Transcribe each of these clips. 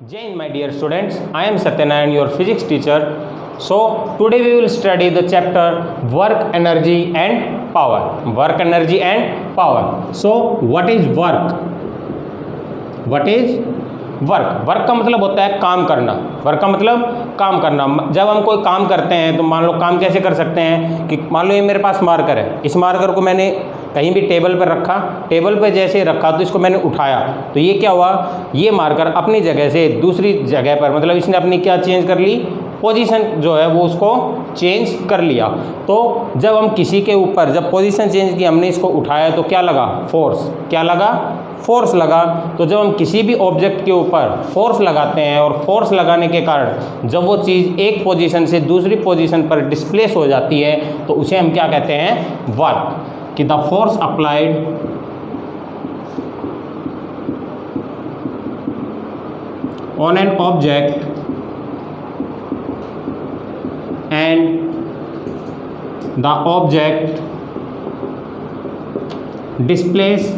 Jai Hind, my dear students. I am Satyanarayan, your physics teacher. So today we will study the chapter work, energy and power. Work, energy and power. So what is work? What is work? Work का मतलब होता है काम करना. Work का मतलब काम करना. जब हम कोई काम करते हैं तो मान लो काम कैसे कर सकते हैं कि मान लो ये मेरे पास मार्कर है, इस मार्कर को मैंने कहीं भी टेबल पर रखा, टेबल पर जैसे रखा तो इसको मैंने उठाया तो ये क्या हुआ, ये मार्कर अपनी जगह से दूसरी जगह पर, मतलब इसने अपनी क्या चेंज कर ली, पोजीशन जो है वो उसको चेंज कर लिया. तो जब हम किसी के ऊपर जब पोजीशन चेंज की, हमने इसको उठाया तो क्या लगा, फोर्स. क्या लगा, फोर्स लगा. तो जब हम किसी भी ऑब्जेक्ट के ऊपर फोर्स लगाते हैं और फोर्स लगाने के कारण जब वो चीज़ एक पोजीशन से दूसरी पोजीशन पर डिस्प्लेस हो जाती है तो उसे हम क्या कहते हैं, वर्क. कि the force applied on an object and the object displaced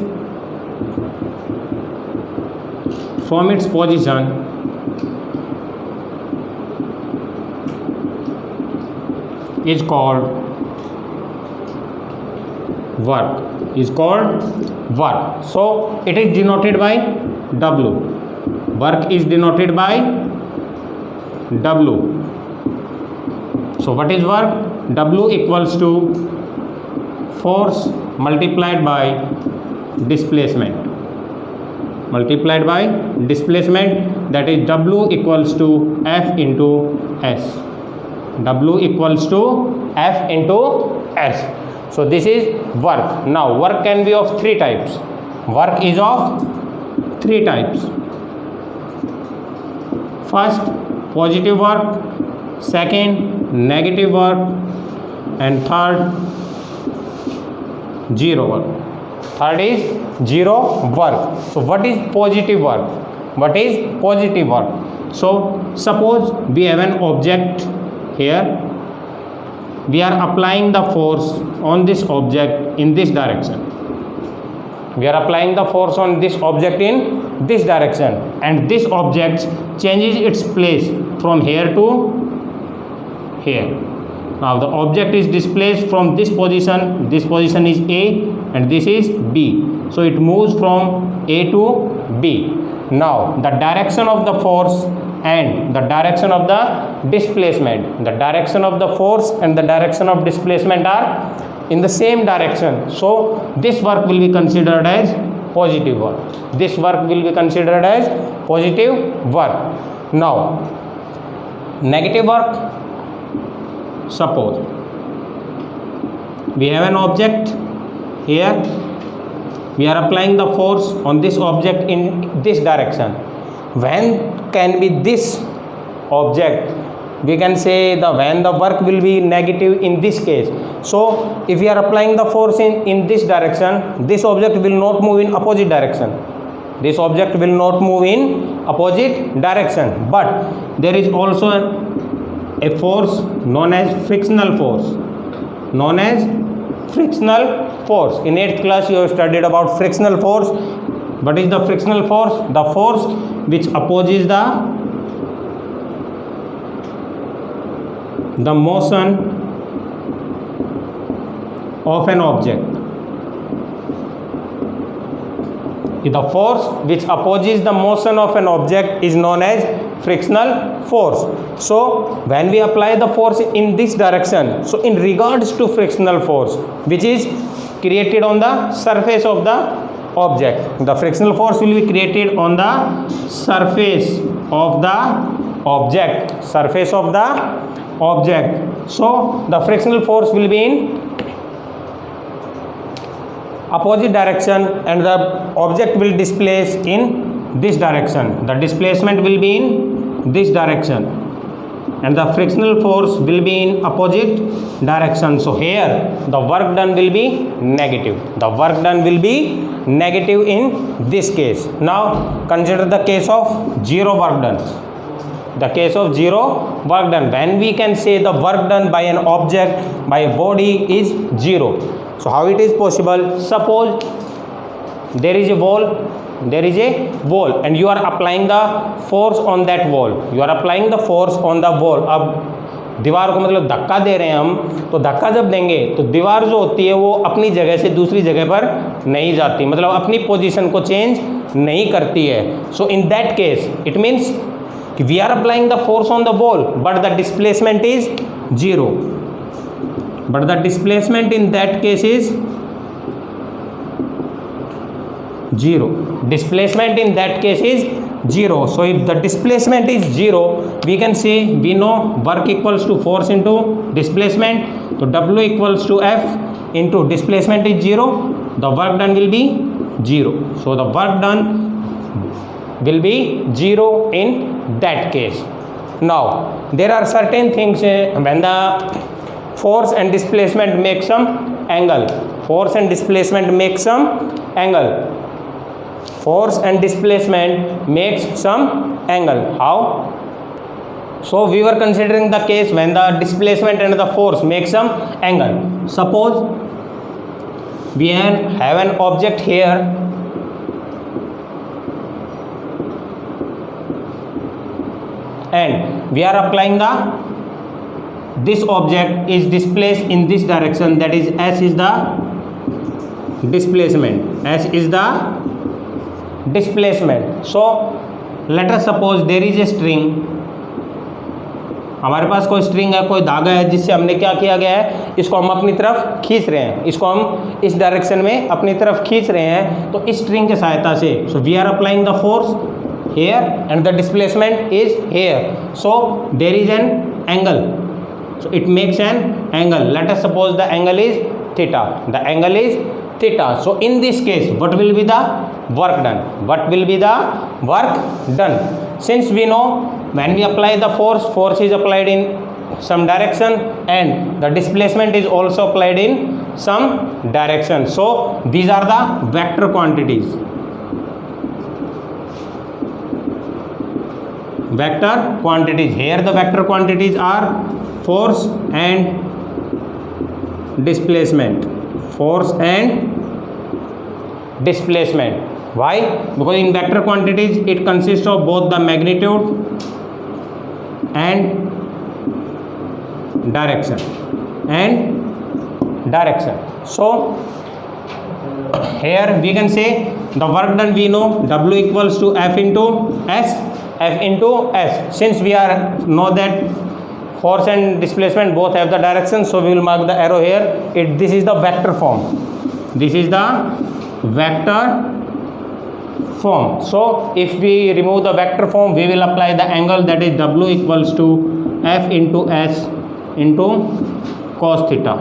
from its position is called work. Is called work. So it is denoted by W. Work is denoted by W. So what is work? W equals to force multiplied by displacement. Multiplied by displacement, that is W equals to F into S. W equals to F into S. So this is work. Now work can be of three types. Work is of three types. First, positive work. Second, negative work. And third, zero work. Third is zero work. So what is positive work? What is positive work? So suppose we have an object here. We are applying the force on this object in this direction. We are applying the force on this object in this direction, and this object changes its place from here to here. Now the object is displaced from this position. This position is A and this is B. So it moves from A to B. Now the direction of the force and the direction of the displacement, the direction of the force and the direction of displacement are in the same direction. So this work will be considered as positive work. This work will be considered as positive work. Now negative work. Suppose we have an object here, we are applying the force on this object in this direction. When can be this object, we can say when the work will be negative in this case. So if we are applying the force in this direction, this object will not move in opposite direction. This object will not move in opposite direction. But there is also a force known as frictional force. Known as frictional force. In 8th class you have studied about frictional force. What is the frictional force? The force which opposes the motion of an object. The force which opposes the motion of an object is known as frictional force. So when we apply the force in this direction, so in regards to frictional force which is created on the surface of the object, the frictional force will be created on the surface of the object. Surface of the object. So the frictional force will be in opposite direction and the object will displace in this direction. The displacement will be in this direction and the frictional force will be in opposite direction. So here the work done will be negative. The work done will be negative in this case. Now consider the case of zero work done. The case of zero work done, when we can say the work done by an object, by a body is zero. So how it is possible? Suppose there is a wall and you are applying the force on that wall, you are applying the force on the wall. अब दीवार को मतलब धक्का दे रहे हैं हम, तो धक्का जब देंगे तो दीवार जो होती है वो अपनी जगह से दूसरी जगह पर नहीं जाती, मतलब अपनी पोजीशन को चेंज नहीं करती है. So in that case it means कि we are applying the force on the wall but the displacement is zero, but the displacement in that case is zero. Displacement in that case is zero. So if the displacement is zero, we can say, we know work equals to force into displacement. So W equals to F into displacement is zero. The work done will be zero. So the work done will be zero in that case. Now there are certain things when the force and displacement make some angle. Force and displacement make some angle. Force and displacement makes some angle. How? So we were considering the case when the displacement and the force make some angle. Suppose we have an object here and we are applying this object is displaced in this direction, that is S is the displacement. S is the displacement. So let us suppose there is a string, हमारे पास कोई string है, कोई धागा है जिससे हमने क्या किया गया है, इसको हम अपनी तरफ खींच रहे हैं, इसको हम इस डायरेक्शन में अपनी तरफ खींच रहे हैं. तो इस स्ट्रिंग की सहायता से so we are applying the force here and the displacement is here, so there is an angle, so it makes an angle. Let us suppose the angle is theta, the angle is theta. So in this case what will be the work done? What will be the work done? Since we know when we apply the force is applied in some direction and the displacement is also applied in some direction, so these are the vector quantities. Vector quantities, here the vector quantities are force and displacement, force and displacement. Why? Because in vector quantities it consists of both the magnitude and direction So here we can say the work done, we know W equals to F into S. Since we know that force and displacement both have the direction, so we will mark the arrow here. This is the vector form. This is the vector form. So if we remove the vector form, we will apply the angle, that is W equals to F into S into cos theta.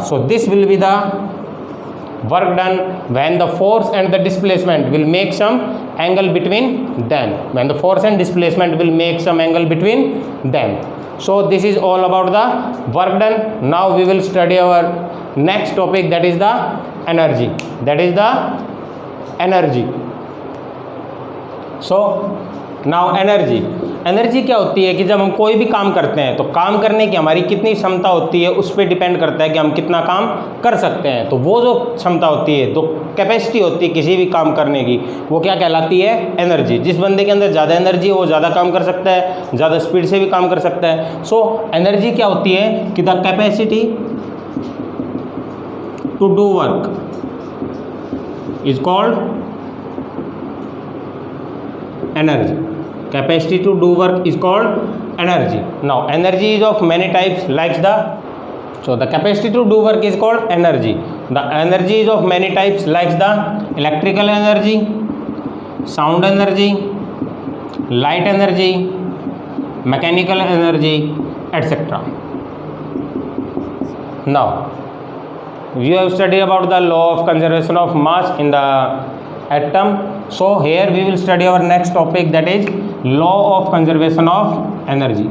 So this will be the work done when the force and the displacement will make some angle between them. When the force and displacement will make some angle between them. So this is all about the work done. Now we will study our next topic, that is the energy. So now energy क्या होती है कि जब हम कोई भी काम करते हैं तो काम करने की हमारी कितनी क्षमता होती है उस पर डिपेंड करता है कि हम कितना काम कर सकते हैं. तो वो जो क्षमता होती है, तो कैपेसिटी होती है किसी भी काम करने की, वो क्या कहलाती है? एनर्जी. जिस बंदे के अंदर ज़्यादा एनर्जी है वो ज़्यादा काम कर सकता है, ज़्यादा स्पीड से भी काम कर सकता है. सो एनर्जी क्या होती है कि the capacity to do work is called energy. Capacity to do work is called energy. Now energy is of many types, like so the capacity to do work is called energy. The energy is of many types, like the electrical energy, sound energy, light energy, mechanical energy, etc. Now we have studied about the law of conservation of mass in the atom. So here we will study our next topic, that is law of conservation of energy.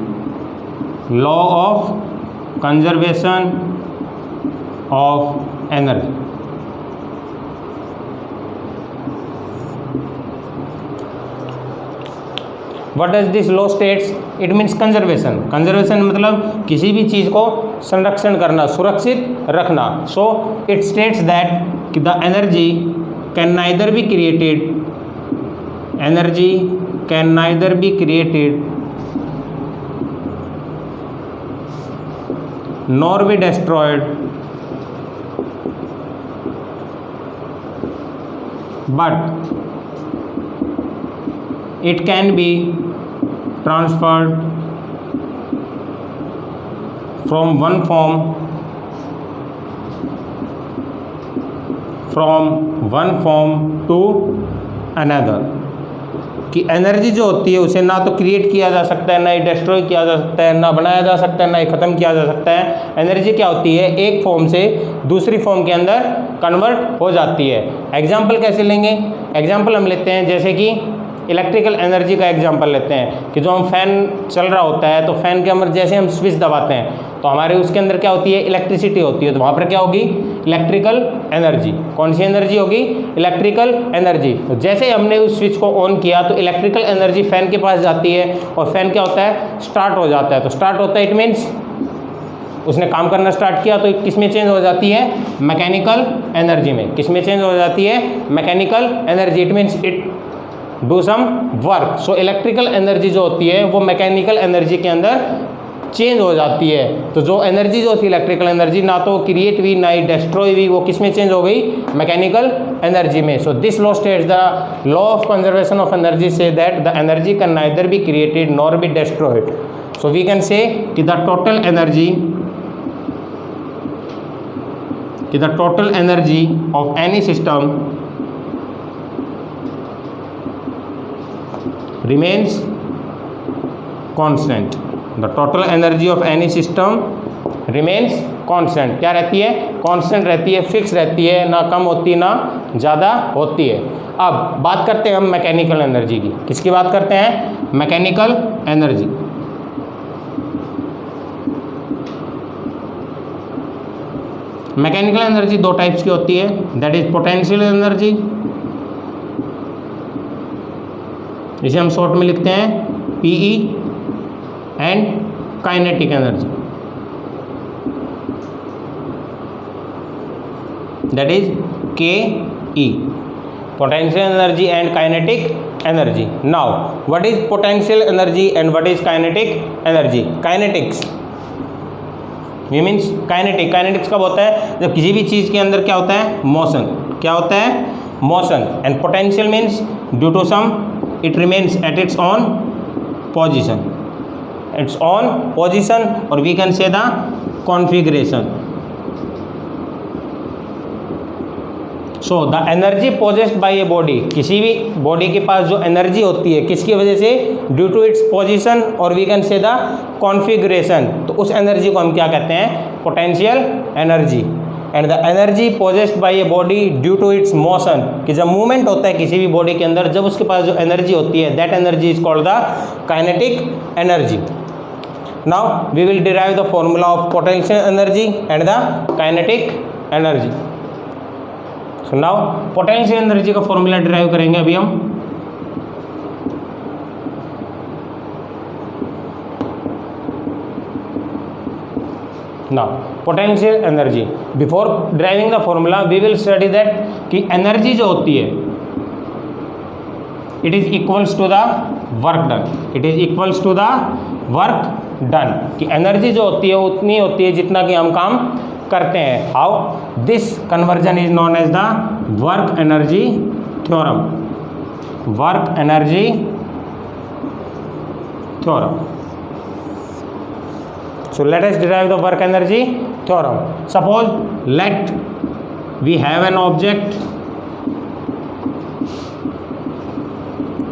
Law of conservation of energy. What does this law states? It means conservation. Conservation मतलब किसी भी चीज़ को संरक्षण करना, सुरक्षित रखना. So it states that कि the energy can neither be created, energy can neither be created nor B destroyed, but it can be transferred from one form to another, कि एनर्जी जो होती है उसे ना तो क्रिएट किया जा सकता है, ना ही डिस्ट्रॉय किया जा सकता है, ना बनाया जा सकता है, ना ही ख़त्म किया जा सकता है। एनर्जी क्या होती है, एक फॉर्म से दूसरी फॉर्म के अंदर कन्वर्ट हो जाती है। एग्जाम्पल कैसे लेंगे, एग्जाम्पल हम लेते हैं जैसे कि इलेक्ट्रिकल एनर्जी का एग्जांपल लेते हैं कि जो हम फ़ैन चल रहा होता है तो फ़ैन के अंदर जैसे हम स्विच दबाते हैं तो हमारे उसके अंदर क्या होती है, इलेक्ट्रिसिटी होती है, तो वहाँ पर क्या होगी, इलेक्ट्रिकल एनर्जी। कौन सी एनर्जी होगी, इलेक्ट्रिकल एनर्जी। तो जैसे हमने उस स्विच को ऑन किया तो इलेक्ट्रिकल एनर्जी फ़ैन के पास जाती है और फ़ैन क्या होता है, स्टार्ट हो जाता है। तो स्टार्ट होता है इट मीन्स उसने काम करना स्टार्ट किया, तो किस में चेंज हो जाती है, मैकेनिकल एनर्जी में। किस में चेंज हो जाती है, mechanical energy. It means it do some work. So electrical energy जो होती है वो मैकेनिकल एनर्जी के अंदर चेंज हो जाती है। तो जो एनर्जी जो थी इलेक्ट्रिकल एनर्जी, ना तो क्रिएट हुई ना ही डिस्ट्रॉय हुई, वो किस में चेंज हो गई, मैकेनिकल एनर्जी में। So this law states the law of conservation of energy say that the energy can neither be created nor be destroyed. So we can say कि the total energy of any system remains constant. The total energy of any system remains constant. क्या रहती है, constant रहती है, fix रहती है, ना कम होती ना ज़्यादा होती है। अब बात करते हैं हम मैकेनिकल एनर्जी की। किसकी बात करते हैं, मैकेनिकल एनर्जी। मैकेनिकल एनर्जी दो टाइप्स की होती है, दैट इज पोटेंशियल एनर्जी, इसे हम शॉर्ट में लिखते हैं PE, and kinetic energy, that is K E, potential energy and kinetic energy. Now what is potential energy and what is kinetic energy. Kinetics means kinetics कब होता है, जब किसी भी चीज़ के अंदर क्या होता है, मोशन। क्या होता है, motion. And potential means due to some it remains at its own position, or we can say the configuration. So the energy possessed by a body, किसी भी बॉडी के पास जो एनर्जी होती है किसकी वजह से, ड्यू टू इट्स पोजीशन, और we can say the configuration. तो उस एनर्जी को हम क्या कहते हैं, potential energy. And the energy possessed by a body due to its motion, कि जब मूवमेंट होता है किसी भी बॉडी के अंदर, जब उसके पास जो एनर्जी होती है, that energy is called the kinetic energy. Now we will derive the formula of potential energy and the kinetic energy. So now potential energy का फॉर्मूला डिराइव करेंगे अभी हम। Now potential energy, before deriving the formula we will study that कि energy जो होती है it is equals to the work done, it is equals to the work done, कि energy जो होती है उतनी होती है जितना कि हम काम करते हैं। How this conversion is known as the work energy theorem, work energy theorem. So let us derive the work energy theorem. Suppose let we have an object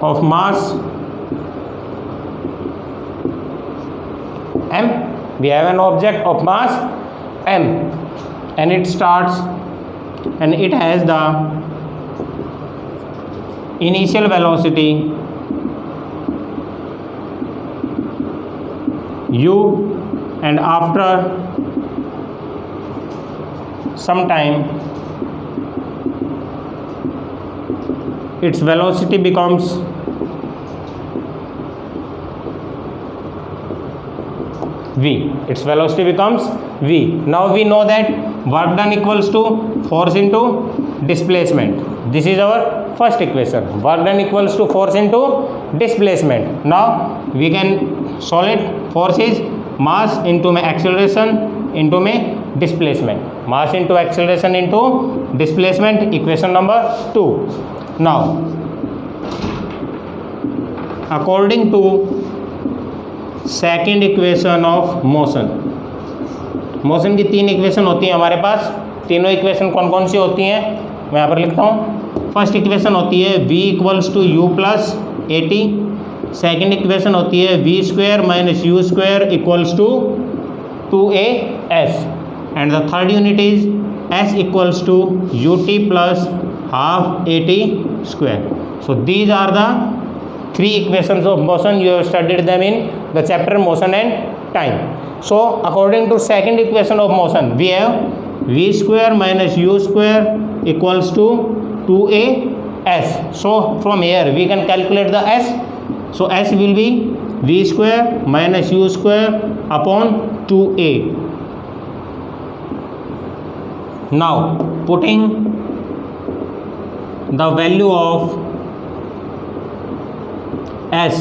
of mass m. We have an object of mass m, and it starts and it has the initial velocity u, and after some time its velocity becomes v, its velocity becomes v. Now we know that work done equals to force into displacement. This is our first equation. Work done equals to force into displacement. Now we can solve it. Force is mass into my acceleration into my displacement. Mass into acceleration into displacement, equation number 2. Now according to second equation of motion, motion की 3 equation होती हैं हमारे पास. तीनों equation कौन कौन सी होती हैं मैं यहाँ पर लिखता हूँ. फर्स्ट इक्वेशन होती है v equals to U plus A T. Second equation होती है v square minus you square equals to 2as. And the third unit is s equals to U T plus half A T square. So these are the 3 equations of motion. You have studied them in the chapter motion and time. So according to second equation of motion, we have v square minus u square equals to 2as. So from here we can calculate the s. So s will be v square minus u square upon 2a. Now putting the value of s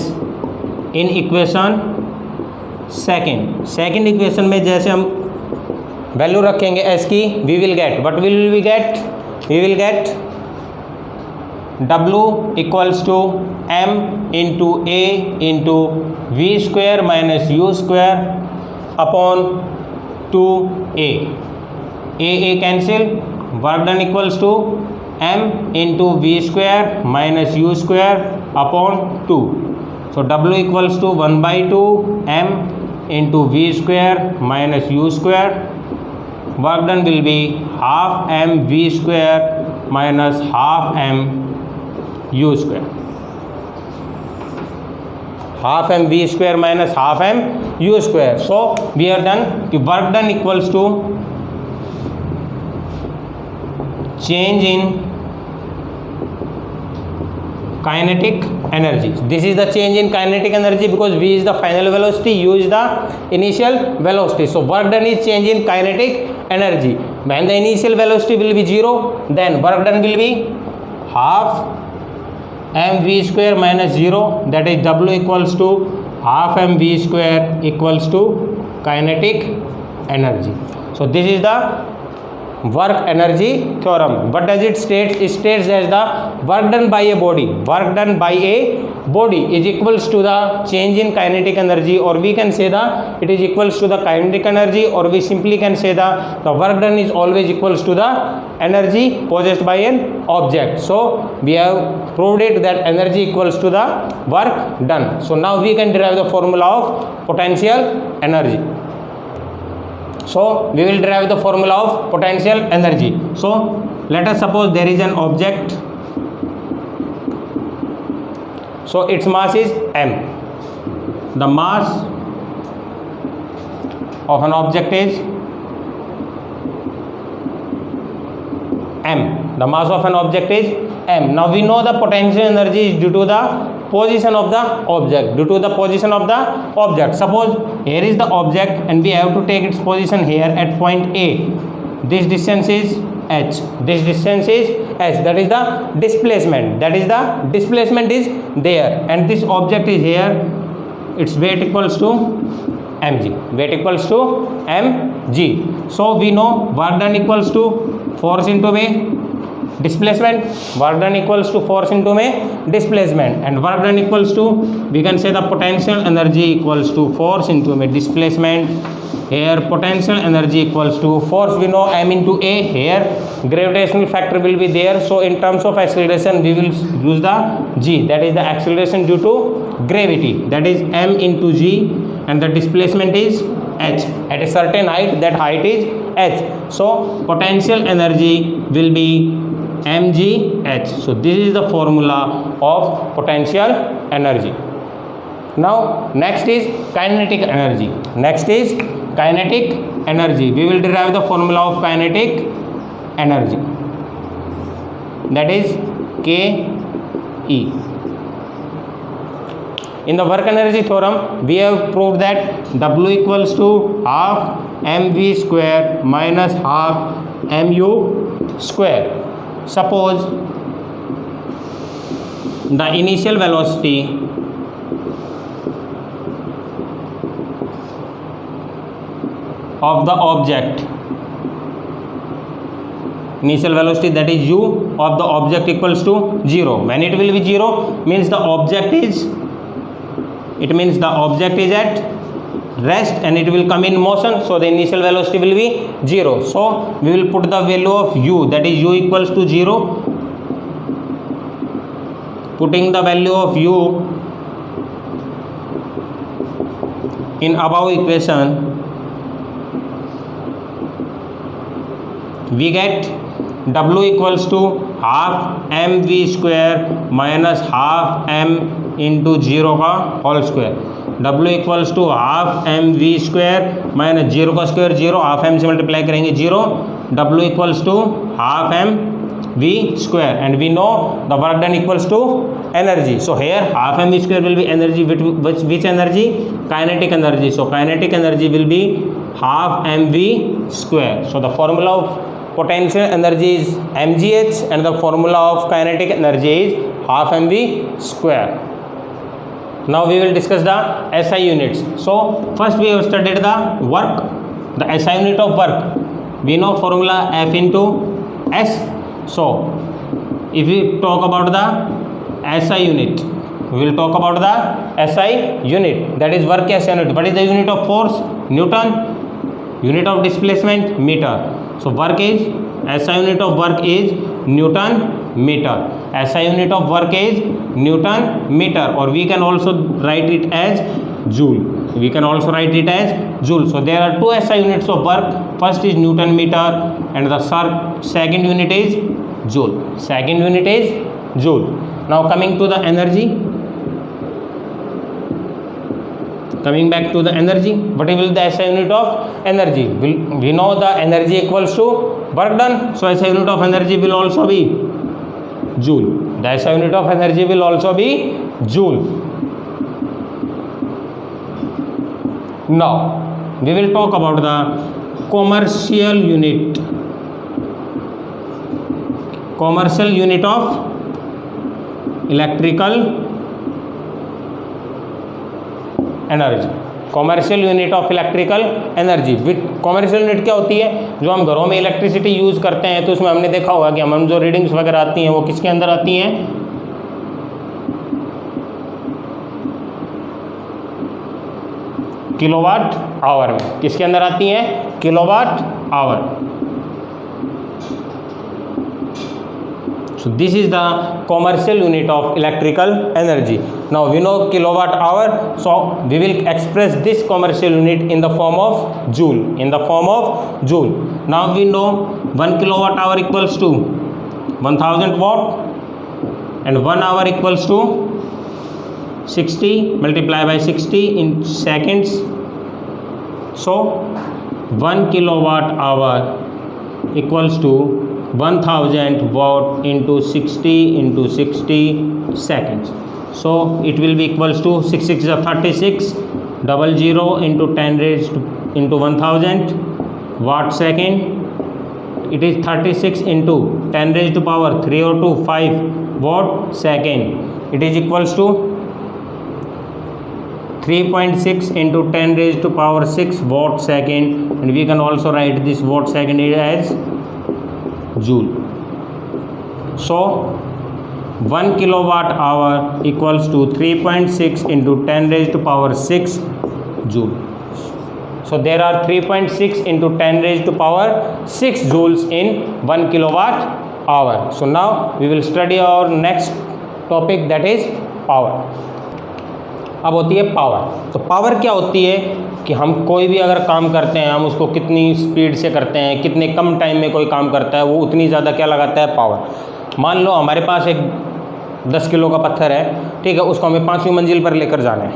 in equation second equation में जैसे हम value रखेंगे s की, we will get what will we get, we will get w equals to m into a into v square minus you square upon 2a. a cancel, work done equals to m into v square minus you square upon 2. So w equals to 1/2 m into v square minus u square. Work done will be half m v square minus half m u square. Half m v square minus half m u square. So we are done. Work done equals to change in kinetic energy. This is the change in kinetic energy because v is the final velocity, u is the initial velocity. So work done is change in kinetic energy. When the initial velocity will be 0, then work done will be half mv square minus 0, that is w equals to half mv square equals to kinetic energy. So this is the work energy theorem. What does it state? It states as the work done by a body, work done by a body is equals to the change in kinetic energy, or we can say that it is equals to the kinetic energy, or we simply can say that the work done is always equals to the energy possessed by an object. So we have proved it that energy equals to the work done. So now we can derive the formula of potential energy. So we will derive the formula of potential energy. So let us suppose there is an object. So its mass is m. The mass of an object is m. The mass of an object is m. Now we know the potential energy is due to the position of the object, due to the position of the object. Suppose here is the object and we have to take its position here at point A. This distance is h, this distance is h, that is the displacement, that is the displacement is there, and this object is here. Its weight equals to mg, weight equals to mg. So we know work done equals to force into a displacement, work done equals to force into a displacement, and work done equals to, we can say the potential energy equals to force into a displacement. Here potential energy equals to force, we know m into a, here gravitational factor will be there. So in terms of acceleration we will use the g, that is the acceleration due to gravity, that is m into g, and the displacement is h at a certain height, that height is h. So potential energy will be mgh. So this is the formula of potential energy. Now next is kinetic energy. Next is kinetic energy. We will derive the formula of kinetic energy, that is ke. In the work energy theorem we have proved that w equals to half mv square minus half mu square. suppose the initial velocity of the object, initial velocity that is u of the object equals to 0. When it will be 0 means the object is, it means the object is at rest and it will come in motion, so the initial velocity will be 0. So we will put the value of u, that is u equals to 0. Putting the value of u in above equation, we get w equals to half mv square minus half m into 0 का whole square. w equals to half m v square minus 0 का square 0, half m से multiply करेंगे 0. w equals to half m v square and we know the work done equals to energy. So here half m v square will be energy, which energy? Kinetic energy. So kinetic energy will be half m v square. So the formula of potential energy is mgh and the formula of kinetic energy is half mv square. Now we will discuss the SI units. So first we have studied the work, the SI unit of work. We know formula F into S. So if we talk about the SI unit, we will talk about the SI unit, that is work SI unit. What is the unit of force? Newton. Unit of displacement? Meter. So work is, SI unit of work is Newton meter. SI unit of work is Newton meter, or we can also write it as joule. We can also write it as joule. So there are two SI units of work. First is Newton meter and the second unit is joule. Second unit is joule. Now coming to the energy. Coming back to the energy, what will the SI unit of energy? We know the energy equals to work done, so SI unit of energy will also be joule. The SI unit of energy will also be joule. Now we will talk about the commercial unit. Commercial unit of electrical energy. Commercial unit of electrical energy. Commercial unit क्या होती है? जो हम घरों में electricity use करते हैं, तो उसमें हमने देखा होगा कि हम जो रीडिंग्स वगैरह आती हैं वो किसके अंदर आती हैं? किलोवाट आवर में. किसके अंदर आती हैं? Kilowatt hour. So this is the commercial unit of electrical energy. Now we know kilowatt hour, so we will express this commercial unit in the form of joule. In the form of joule. Now we know 1 kilowatt hour equals to 1000 watt and 1 hour equals to 60 multiply by 60 in seconds. So 1 kilowatt hour equals to 1000 watt into 60 into 60 seconds. So it will be equals to 6 6 is 36, 00 into 10 raised to into 1000 watt second. It is 36 into 10 raised to power 302.5 watt second. It is equals to 3.6 into 10 raised to power 6 watt second, and we can also write this watt second as joule. So 1 kilowatt hour equals to 3.6 into 10 raised to power 6 joule. So there are 3.6 into 10 raised to power 6 joules in 1 kilowatt hour. So now we will study our next topic, that is power. अब होती है power. तो power क्या होती है कि हम कोई भी अगर काम करते हैं, हम उसको कितनी स्पीड से करते हैं, कितने कम टाइम में कोई काम करता है, वो उतनी ज़्यादा क्या लगाता है? पावर. मान लो हमारे पास एक 10 किलो का पत्थर है, ठीक है, उसको हमें 5वीं मंजिल पर लेकर जाना है.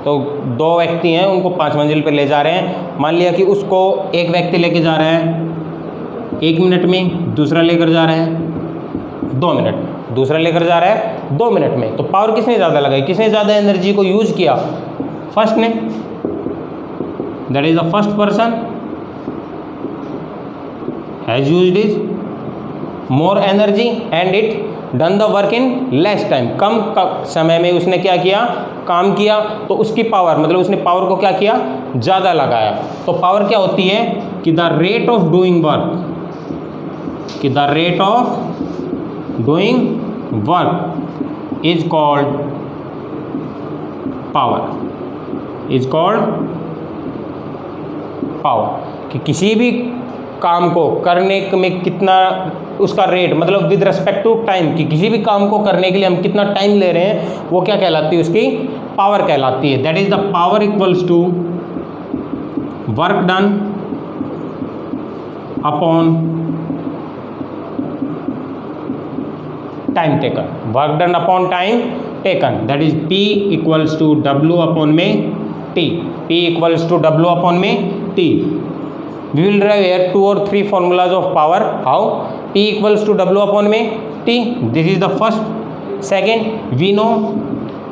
तो 2 व्यक्ति हैं, उनको 5 मंजिल पर ले जा रहे हैं. मान लिया कि उसको एक व्यक्ति लेके जा रहा है 1 मिनट में, दूसरा लेकर जा रहा है 2 मिनट में, दूसरा लेकर जा रहा है 2 मिनट में. तो पावर किसने ज़्यादा लगाई? किसने ज़्यादा एनर्जी को यूज़ किया? फर्स्ट ने. That is the first person has used is more energy and it done the work in less time, कम समय में उसने क्या किया, काम किया, तो उसकी पावर मतलब उसने पावर को क्या किया, ज़्यादा लगाया। तो पावर क्या होती है कि the rate of doing work, कि the rate of doing work is called power, is called power, कि किसी भी काम को करने में कितना उसका रेट मतलब विद रिस्पेक्ट टू टाइम, कि किसी भी काम को करने के लिए हम कितना टाइम ले रहे हैं वो क्या कहलाती है, उसकी पावर कहलाती है। That is the power equals to work done upon time taken, work done upon time taken, that is P equals to W upon में T, P equals to W upon में T। We will derive here 2 or 3 formulas of power. How? P equals to W upon में T. This is the first. Second, we know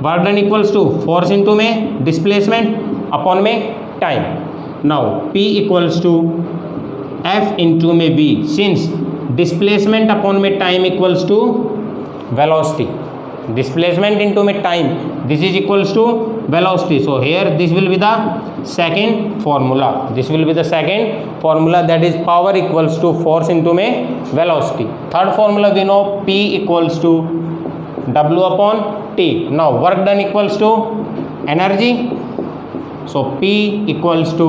work done equals to force into में displacement upon में time. Now P equals to F into में V. Since displacement upon में time equals to velocity, displacement into में time, this is equals to velocity. So here this will be the second formula, this will be the second formula, that is power equals to force into में velocity. Third formula we know P equals to W upon T. Now work done equals to energy, so P equals to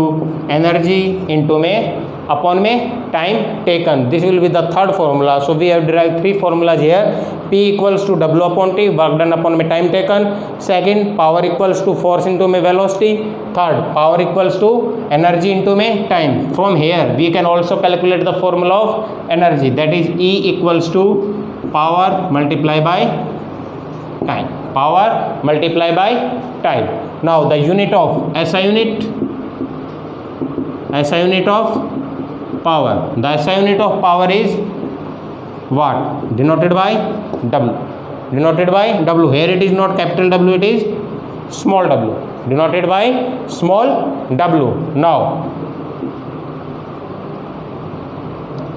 energy into में upon में time taken. This will be the third formula. So we have derived 3 formulas here. P equals to W upon T, work done upon में time taken. Second, power equals to force into में velocity. Third, power equals to energy into में time. From here we can also calculate the formula of energy, that is E equals to power multiply by time, power multiply by time. Now the unit of SI unit of power, the SI unit of power is what? Denoted by W, denoted by W. Here it is not capital W, it is small w, denoted by small w. Now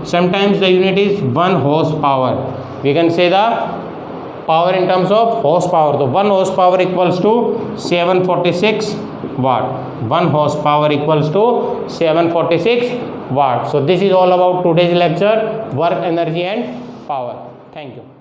sometimes the unit is 1 horsepower. We can say the power in terms of horsepower. So 1 horsepower equals to 746 watt. 1 horsepower equals to 746 watt. So this is all about today's lecture, work, energy and power. Thank you.